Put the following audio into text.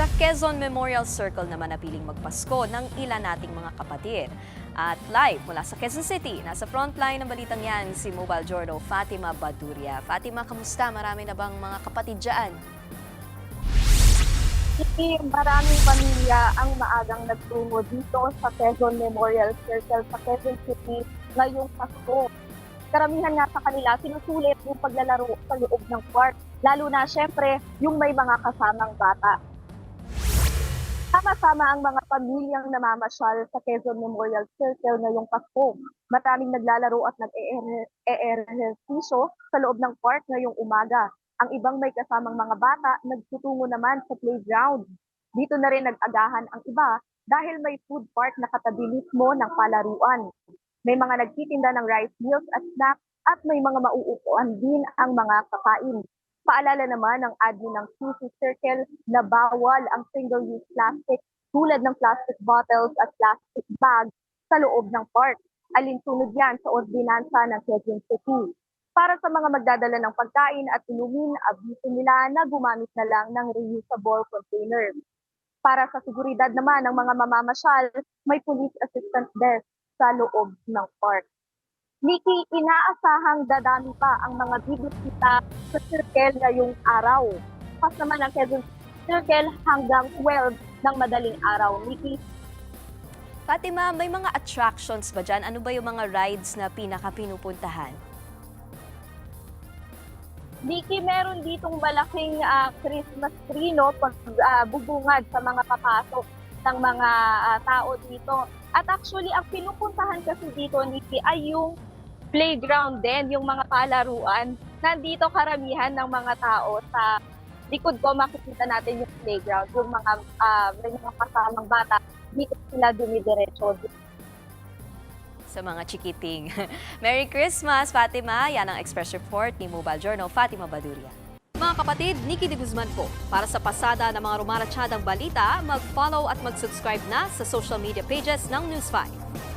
Sa Quezon Memorial Circle naman napiling magpasko ng ilan nating mga kapatid. At live mula sa Quezon City, nasa frontline ng balitang yan si Mobile Journal Fatima Baduria. Fatima, kamusta? Marami na bang mga kapatid dyan? Maraming pamilya ang maagang nagtungo dito sa Quezon Memorial Circle sa Quezon City ngayong Pasko. Karamihan nga sa kanila sinusulit yung paglalaro sa loob ng park, lalo na syempre yung may mga kasamang bata. Sama-sama ang mga pamilyang namamasyal sa Quezon Memorial Circle ngayong Pasko. Maraming naglalaro at nag-eehersisyo sa loob ng park ngayong umaga. Ang ibang may kasamang mga bata nagtutungo naman sa playground. Dito na rin nag-agahan ang iba dahil may food park na katabi mismo ng palaruan. May mga nagtitinda ng rice meals at snacks at may mga mauupuan din ang mga kakain. Paalala naman ng admin ng QC Circle na bawal ang single-use plastic tulad ng plastic bottles at plastic bags sa loob ng park. Alinsunod yan sa ordinansa ng Quezon City. Para sa mga magdadala ng pagkain at inumin, abiso nila na gumamit na lang ng reusable container. Para sa seguridad naman ng mga mamamasyal, may police assistance desk sa loob ng park. Nikki, inaasahang dadami pa ang mga bibisita sa Circle ngayong araw. Pas naman ang Quezon Circle hanggang 12 ng madaling araw. Nikki? Fatima, may mga attractions ba dyan? Ano ba yung mga rides na pinaka-pinupuntahan? Nikki, meron ditong malaking Christmas tree, no? Bubungad sa mga papasok ng mga tao dito. At actually, ang pinupuntahan kasi dito, Nikki, ay yung playground din, yung mga palaruan. Nandito karamihan ng mga tao sa likod ko, makikita natin yung playground, yung mga may mga kasamang bata, dito sila dumidiretso. Sa mga chikiting. Merry Christmas, Fatima! Yan ang Express Report ni Mobile Journal Fatima Baduria. Mga kapatid, Nikki de Guzman po. Para sa pasada ng mga rumaratsyadang balita, mag-follow at mag-subscribe na sa social media pages ng News 5.